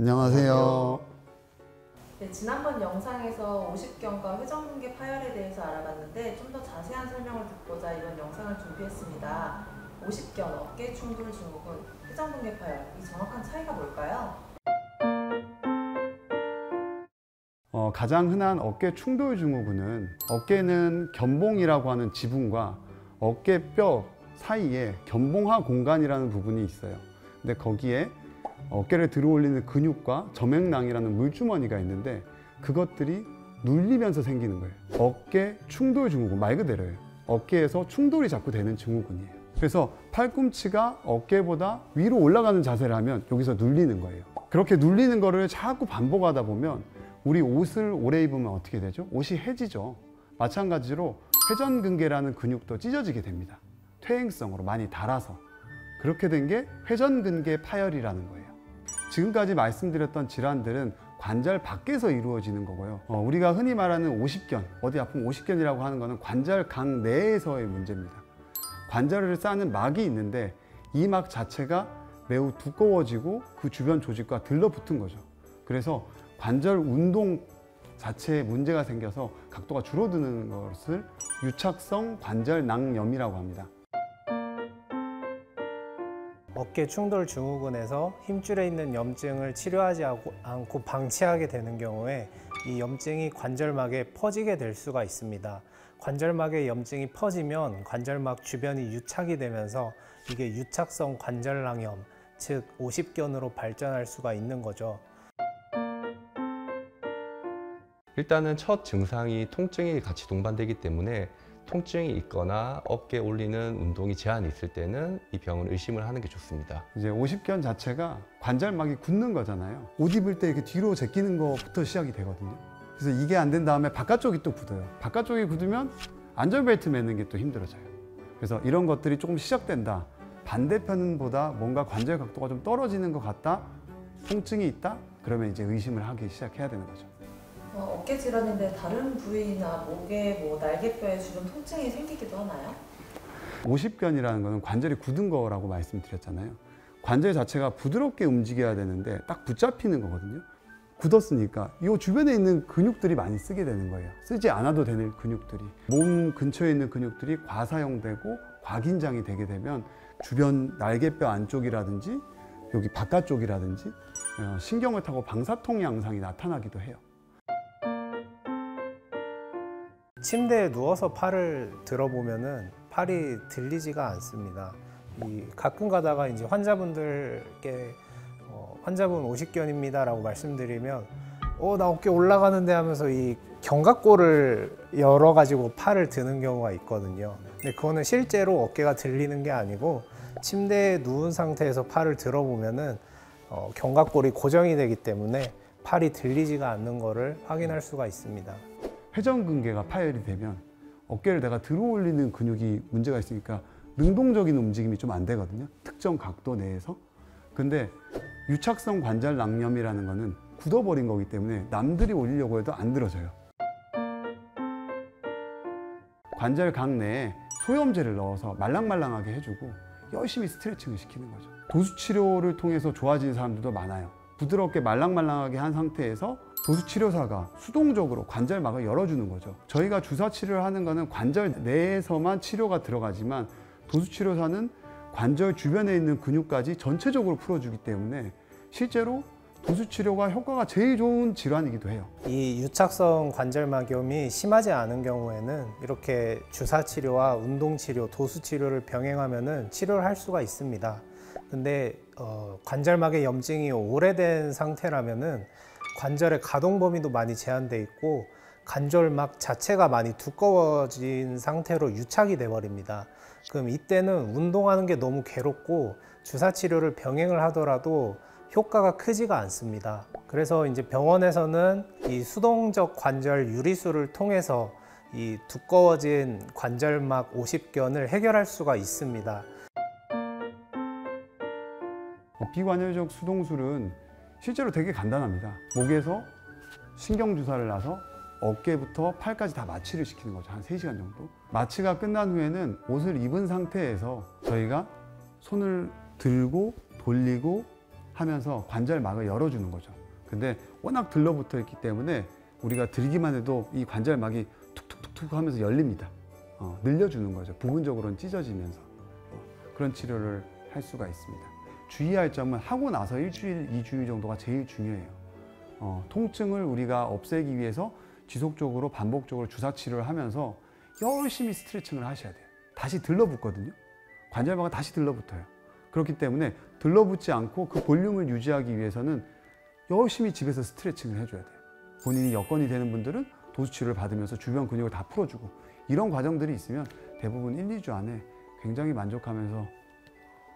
안녕하세요. 네, 지난번 영상에서 오십견과 회전근개 파열에 대해서 알아봤는데 좀 더 자세한 설명을 듣고자 이번 영상을 준비했습니다. 오십견, 어깨 충돌 증후군, 회전근개 파열, 이 정확한 차이가 뭘까요? 가장 흔한 어깨 충돌 증후군은 어깨는 견봉이라고 하는 지붕과 어깨뼈 사이에 견봉하 공간이라는 부분이 있어요. 근데 거기에 어깨를 들어올리는 근육과 점액낭이라는 물주머니가 있는데 그것들이 눌리면서 생기는 거예요. 어깨 충돌 증후군 말 그대로예요. 어깨에서 충돌이 자꾸 되는 증후군이에요. 그래서 팔꿈치가 어깨보다 위로 올라가는 자세를 하면 여기서 눌리는 거예요. 그렇게 눌리는 거를 자꾸 반복하다 보면 우리 옷을 오래 입으면 어떻게 되죠? 옷이 해지죠. 마찬가지로 회전근개라는 근육도 찢어지게 됩니다. 퇴행성으로 많이 닳아서. 그렇게 된 게 회전근개 파열이라는 거예요. 지금까지 말씀드렸던 질환들은 관절 밖에서 이루어지는 거고요. 우리가 흔히 말하는 오십견, 어디 아프면 오십견이라고 하는 거는 관절강 내에서의 문제입니다. 관절을 싸는 막이 있는데 이 막 자체가 매우 두꺼워지고 그 주변 조직과 들러붙은 거죠. 그래서 관절 운동 자체에 문제가 생겨서 각도가 줄어드는 것을 유착성 관절낭염이라고 합니다. 어깨 충돌 증후군에서 힘줄에 있는 염증을 치료하지 않고 방치하게 되는 경우에 이 염증이 관절막에 퍼지게 될 수가 있습니다. 관절막에 염증이 퍼지면 관절막 주변이 유착이 되면서 이게 유착성 관절낭염, 즉 오십견으로 발전할 수가 있는 거죠. 일단은 첫 증상이 통증이 같이 동반되기 때문에 통증이 있거나 어깨 올리는 운동이 제한이 있을 때는 이 병은 의심을 하는 게 좋습니다. 이제 오십견 자체가 관절막이 굳는 거잖아요. 옷 입을 때 이렇게 뒤로 제끼는 것부터 시작이 되거든요. 그래서 이게 안 된 다음에 바깥쪽이 또 굳어요. 바깥쪽이 굳으면 안전벨트 매는 게 또 힘들어져요. 그래서 이런 것들이 조금 시작된다. 반대편보다 뭔가 관절 각도가 좀 떨어지는 것 같다. 통증이 있다. 그러면 이제 의심을 하기 시작해야 되는 거죠. 어깨 질환인데 다른 부위나 목에 날개뼈에 주변 통증이 생기기도 하나요? 오십견이라는 거는 관절이 굳은 거라고 말씀드렸잖아요. 관절 자체가 부드럽게 움직여야 되는데 딱 붙잡히는 거거든요. 굳었으니까 이 주변에 있는 근육들이 많이 쓰게 되는 거예요. 쓰지 않아도 되는 근육들이. 몸 근처에 있는 근육들이 과사용되고 과긴장이 되게 되면 주변 날개뼈 안쪽이라든지 여기 바깥쪽이라든지 신경을 타고 방사통 양상이 나타나기도 해요. 침대에 누워서 팔을 들어보면은 팔이 들리지가 않습니다. 가끔 가다가 이제 환자분들께 환자분 오십견입니다라고 말씀드리면 나 어깨 올라가는데 하면서 이 견갑골을 열어가지고 팔을 드는 경우가 있거든요. 근데 그거는 실제로 어깨가 들리는 게 아니고 침대에 누운 상태에서 팔을 들어보면은 견갑골이 고정이 되기 때문에 팔이 들리지가 않는 거를 확인할 수가 있습니다. 회전근개가 파열이 되면 어깨를 내가 들어 올리는 근육이 문제가 있으니까 능동적인 움직임이 좀 안 되거든요. 특정 각도 내에서. 근데 유착성 관절낭염이라는 거는 굳어버린 거기 때문에 남들이 올리려고 해도 안 들어져요. 관절각 내에 소염제를 넣어서 말랑말랑하게 해주고 열심히 스트레칭을 시키는 거죠. 도수치료를 통해서 좋아지는 사람들도 많아요. 부드럽게 말랑말랑하게 한 상태에서 도수치료사가 수동적으로 관절막을 열어주는 거죠. 저희가 주사치료를 하는 거는 관절 내에서만 치료가 들어가지만 도수치료사는 관절 주변에 있는 근육까지 전체적으로 풀어주기 때문에 실제로 도수치료가 효과가 제일 좋은 질환이기도 해요. 이 유착성 관절막염이 심하지 않은 경우에는 이렇게 주사치료와 운동치료, 도수치료를 병행하면 치료를 할 수가 있습니다. 근데 관절막의 염증이 오래된 상태라면은 관절의 가동 범위도 많이 제한돼 있고 관절막 자체가 많이 두꺼워진 상태로 유착이 돼 버립니다. 그럼 이때는 운동하는 게 너무 괴롭고 주사 치료를 병행을 하더라도 효과가 크지가 않습니다. 그래서 이제 병원에서는 이 수동적 관절 유리술을 통해서 이 두꺼워진 관절막 오십견을 해결할 수가 있습니다. 비관절적 수동술은 실제로 되게 간단합니다. 목에서 신경주사를 놔서 어깨부터 팔까지 다 마취를 시키는 거죠. 한 3시간 정도. 마취가 끝난 후에는 옷을 입은 상태에서 저희가 손을 들고 돌리고 하면서 관절막을 열어주는 거죠. 근데 워낙 들러붙어 있기 때문에 우리가 들기만 해도 이 관절막이 툭툭툭툭 하면서 열립니다. 늘려주는 거죠. 부분적으로는 찢어지면서 그런 치료를 할 수가 있습니다. 주의할 점은 하고 나서 1주일, 2주일 정도가 제일 중요해요. 통증을 우리가 없애기 위해서 지속적으로 반복적으로 주사 치료를 하면서 열심히 스트레칭을 하셔야 돼요. 다시 들러붙거든요. 관절막은 다시 들러붙어요. 그렇기 때문에 들러붙지 않고 그 볼륨을 유지하기 위해서는 열심히 집에서 스트레칭을 해줘야 돼요. 본인이 여건이 되는 분들은 도수 치료를 받으면서 주변 근육을 다 풀어주고 이런 과정들이 있으면 대부분 1, 2주 안에 굉장히 만족하면서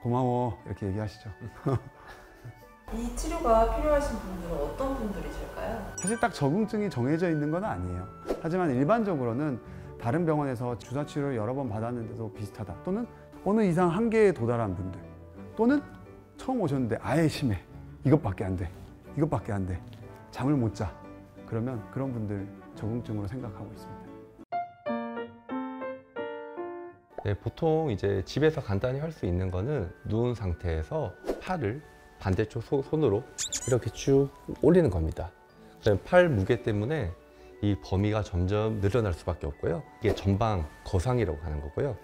고마워 이렇게 얘기하시죠. 이 치료가 필요하신 분들은 어떤 분들이실까요? 사실 딱 적응증이 정해져 있는 건 아니에요. 하지만 일반적으로는 다른 병원에서 주사 치료를 여러 번 받았는데도 비슷하다. 또는 어느 이상 한계에 도달한 분들. 또는 처음 오셨는데 아예 심해. 이것밖에 안 돼. 이것밖에 안 돼. 잠을 못 자. 그러면 그런 분들 적응증으로 생각하고 있습니다. 네, 보통 이제 집에서 간단히 할 수 있는 거는 누운 상태에서 팔을 반대쪽 손으로 이렇게 쭉 올리는 겁니다. 팔 무게 때문에 이 범위가 점점 늘어날 수밖에 없고요. 이게 전방 거상이라고 하는 거고요.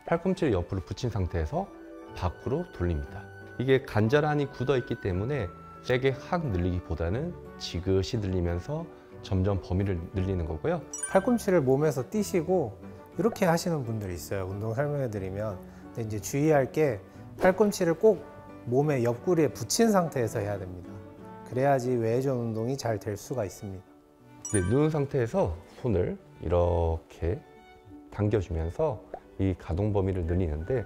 팔꿈치를 옆으로 붙인 상태에서 밖으로 돌립니다. 이게 관절안이 굳어 있기 때문에 세게 확 늘리기보다는 지그시 늘리면서 점점 범위를 늘리는 거고요. 팔꿈치를 몸에서 띄시고 이렇게 하시는 분들이 있어요. 운동 설명해 드리면. 근데 이제 주의할 게 팔꿈치를 꼭 몸의 옆구리에 붙인 상태에서 해야 됩니다. 그래야지 외회전 운동이 잘 될 수가 있습니다. 네, 누운 상태에서 손을 이렇게 당겨주면서 이 가동 범위를 늘리는데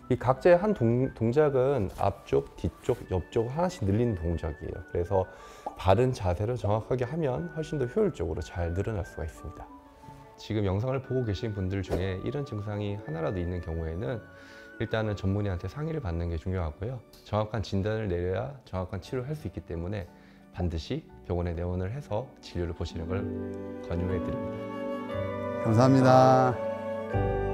이 각자의 한 동작은 앞쪽, 뒤쪽, 옆쪽 하나씩 늘리는 동작이에요. 그래서 바른 자세로 정확하게 하면 훨씬 더 효율적으로 잘 늘어날 수가 있습니다. 지금 영상을 보고 계신 분들 중에 이런 증상이 하나라도 있는 경우에는 일단은 전문의한테 상의를 받는 게 중요하고요. 정확한 진단을 내려야 정확한 치료를 할 수 있기 때문에 반드시 병원에 내원을 해서 진료를 보시는 걸 권유해 드립니다. 감사합니다.